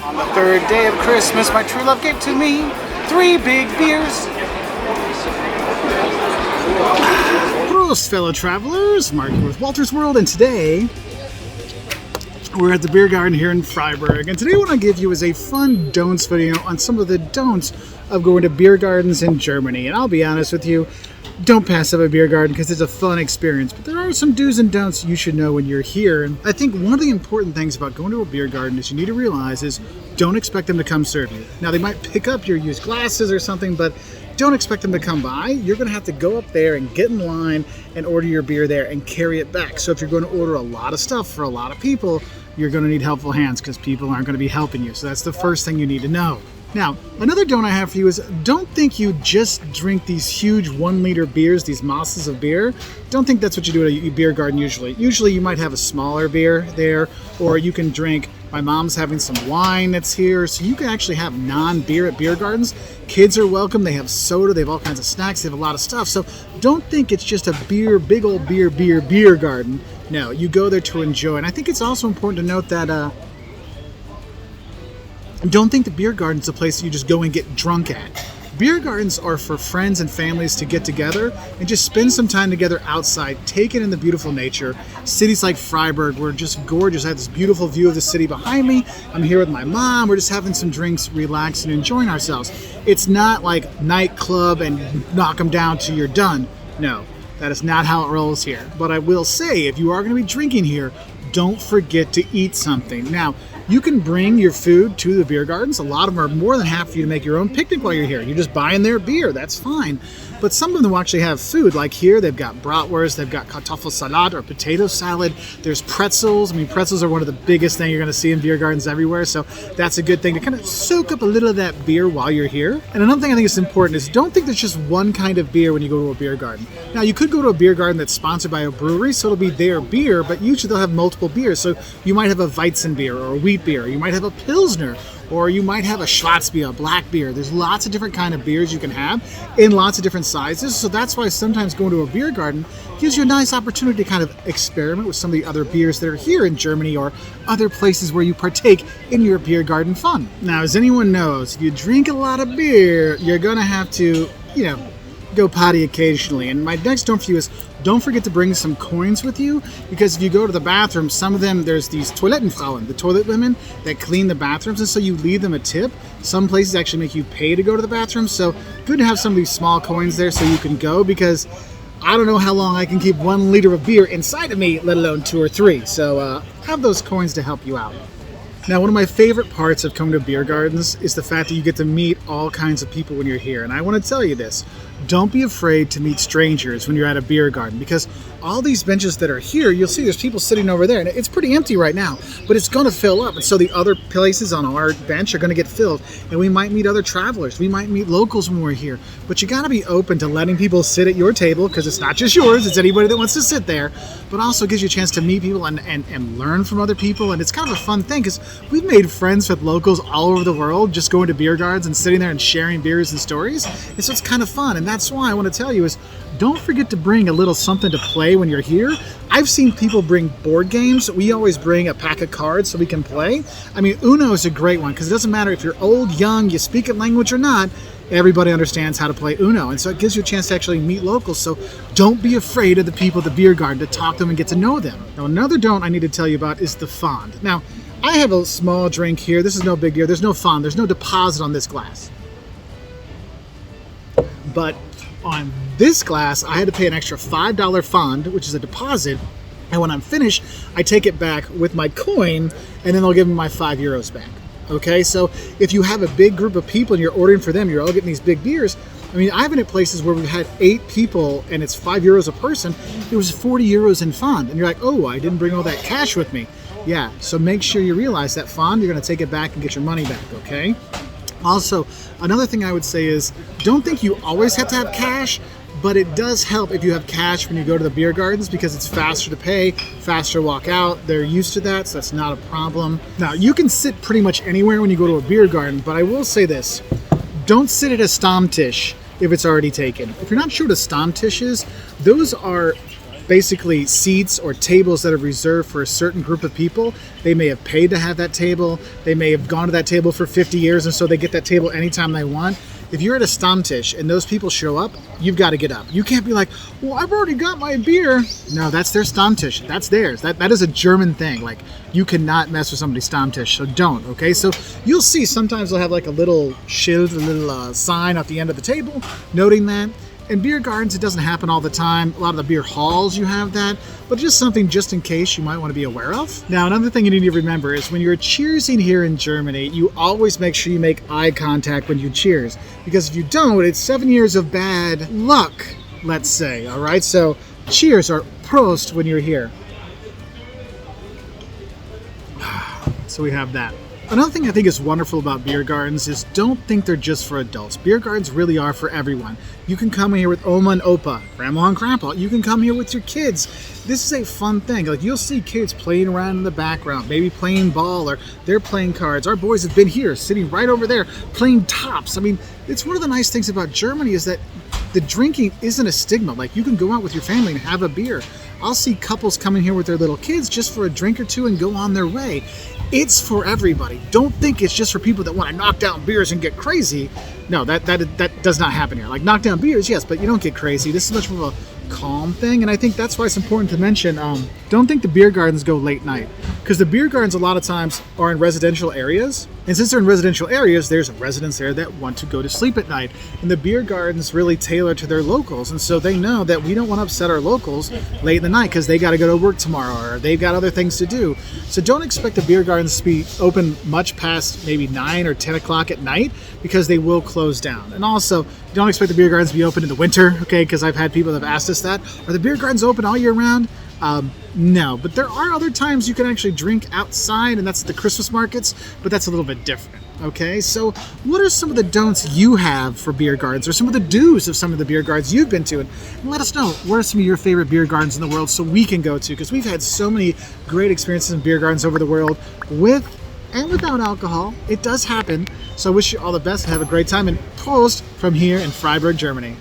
On the third day of Christmas, my true love gave to me 3 big beers. Prost, fellow travelers. Mark here with Wolters World, and today we're at the beer garden here in Freiburg. And today what I'll give you is a fun don'ts video on some of the don'ts of going to beer gardens in Germany. And I'll be honest with you, don't pass up a beer garden because it's a fun experience. But there are some do's and don'ts you should know when you're here. And I think one of the important things about going to a beer garden is you need to realize is don't expect them to come serve you. Now they might pick up your used glasses or something, but don't expect them to come by. You're going to have to go up there and get in line and order your beer there and carry it back. So if you're going to order a lot of stuff for a lot of people, you're going to need helpful hands because people aren't going to be helping you. So that's the first thing you need to know. Now, another don't I have for you is don't think you just drink these huge 1-liter beers, these mosses of beer. Don't think that's what you do at a beer garden usually. Usually you might have a smaller beer there, or you can drink, my mom's having some wine that's here, so you can actually have non-beer at beer gardens. Kids are welcome, they have soda, they have all kinds of snacks, they have a lot of stuff. So don't think it's just a beer, big old beer garden. No, you go there to enjoy. And I think it's also important to note that don't think the beer garden's a place you just go and get drunk at. Beer gardens are for friends and families to get together and just spend some time together outside, take it in the beautiful nature. Cities like Freiburg were just gorgeous. I have this beautiful view of the city behind me. I'm here with my mom. We're just having some drinks, relaxing, and enjoying ourselves. It's not like nightclub and knock them down till you're done. No, that is not how it rolls here. But I will say, if you are going to be drinking here, don't forget to eat something. Now, you can bring your food to the beer gardens. A lot of them are more than happy for you to make your own picnic while you're here. You're just buying their beer, that's fine. But some of them will actually have food. Like here, they've got bratwurst, they've got Kartoffelsalat or potato salad. There's pretzels. I mean, pretzels are one of the biggest things you're going to see in beer gardens everywhere. So that's a good thing to kind of soak up a little of that beer while you're here. And another thing I think is important is don't think there's just one kind of beer when you go to a beer garden. Now, you could go to a beer garden that's sponsored by a brewery, so it'll be their beer, but usually they'll have multiple beers. So you might have a Weizen beer or a wheat beer. You might have a Pilsner, or you might have a Schwarzbier, a black beer. There's lots of different kind of beers you can have in lots of different sizes. So that's why sometimes going to a beer garden gives you a nice opportunity to kind of experiment with some of the other beers that are here in Germany or other places where you partake in your beer garden fun. Now, as anyone knows, if you drink a lot of beer, you're going to have to, go potty occasionally. And my next don't for you is don't forget to bring some coins with you, because if you go to the bathroom, some of them, there's these Toilettenfrauen, the toilet women that clean the bathrooms, and so you leave them a tip. Some places actually make you pay to go to the bathroom, so good to have some of these small coins there so you can go, because I don't know how long I can keep 1 liter of beer inside of me, let alone 2 or 3. So have those coins to help you out. Now, one of my favorite parts of coming to beer gardens is the fact that you get to meet all kinds of people when you're here. And I want to tell you this, don't be afraid to meet strangers when you're at a beer garden, because all these benches that are here, you'll see there's people sitting over there, and it's pretty empty right now, but it's going to fill up. And so the other places on our bench are going to get filled, and we might meet other travelers. We might meet locals when we're here, but you got to be open to letting people sit at your table, because it's not just yours, it's anybody that wants to sit there, but also gives you a chance to meet people and learn from other people. And it's kind of a fun thing, because we've made friends with locals all over the world just going to beer gardens and sitting there and sharing beers and stories. And so it's kind of fun. And that's why I want to tell you is don't forget to bring a little something to play when you're here. I've seen people bring board games. We always bring a pack of cards so we can play. I mean, Uno is a great one, because it doesn't matter if you're old, young, you speak a language or not, everybody understands how to play Uno. And so it gives you a chance to actually meet locals. So don't be afraid of the people at the beer garden, to talk to them and get to know them. Now, another don't I need to tell you about is the fond. Now, I have a small drink here. This is no big deal. There's no fond. There's no deposit on this glass. But on this glass, I had to pay an extra $5 fond, which is a deposit. And when I'm finished, I take it back with my coin, and then they'll give me my €5 back. Okay, so if you have a big group of people and you're ordering for them, you're all getting these big beers. I mean, I've been at places where we've had 8 people and it's €5 a person. It was €40 in fond. And you're like, oh, I didn't bring all that cash with me. Yeah, so make sure you realize that fond, you're going to take it back and get your money back, okay? Also, another thing I would say is don't think you always have to have cash, but it does help if you have cash when you go to the beer gardens, because it's faster to pay, faster to walk out. They're used to that, so that's not a problem. Now, you can sit pretty much anywhere when you go to a beer garden, but I will say this, don't sit at a Stammtisch if it's already taken. If you're not sure what a Stammtisch is, those are basically seats or tables that are reserved for a certain group of people. They may have paid to have that table. They may have gone to that table for 50 years, and so they get that table anytime they want. If you're at a Stammtisch and those people show up, you've got to get up. You can't be like, well, I've already got my beer. No, that's their Stammtisch. That's theirs. That is a German thing. Like, you cannot mess with somebody's Stammtisch, so don't, okay? So you'll see sometimes they'll have like a little schild, a little sign at the end of the table noting that. In beer gardens, it doesn't happen all the time. A lot of the beer halls, you have that, but just something just in case you might want to be aware of. Now, another thing you need to remember is when you're cheersing here in Germany, you always make sure you make eye contact when you cheers, because if you don't, it's 7 years of bad luck, let's say, all right? So cheers or Prost when you're here. So we have that. Another thing I think is wonderful about beer gardens is don't think they're just for adults. Beer gardens really are for everyone. You can come here with Oma and Opa, Grandma and Grandpa. You can come here with your kids. This is a fun thing. Like, you'll see kids playing around in the background, maybe playing ball, or they're playing cards. Our boys have been here, sitting right over there, playing tops. I mean, it's one of the nice things about Germany is that the drinking isn't a stigma. Like, you can go out with your family and have a beer. I'll see couples coming here with their little kids just for a drink or two and go on their way. It's for everybody. Don't think it's just for people that want to knock down beers and get crazy. No, that does not happen here. Like, knock down beers, yes, but you don't get crazy. This is much more of a calm thing, and I think that's why it's important to mention, don't think the beer gardens go late night, because the beer gardens a lot of times are in residential areas, and since they're in residential areas, there's residents there that want to go to sleep at night, and the beer gardens really tailor to their locals, and so they know that we don't want to upset our locals late in the night because they got to go to work tomorrow or they've got other things to do. So don't expect the beer gardens to be open much past maybe 9 or 10 o'clock at night, because they will close down. And also, don't expect the beer gardens to be open in the winter, okay? Because I've had people that have asked us that. Are the beer gardens open all year round? No, but there are other times you can actually drink outside, and that's the Christmas markets, but that's a little bit different, okay? So what are some of the don'ts you have for beer gardens, or some of the do's of some of the beer gardens you've been to? And let us know, what are some of your favorite beer gardens in the world so we can go to, because we've had so many great experiences in beer gardens over the world with and without alcohol. It does happen. So I wish you all the best and have a great time. And Prost from here in Freiburg, Germany.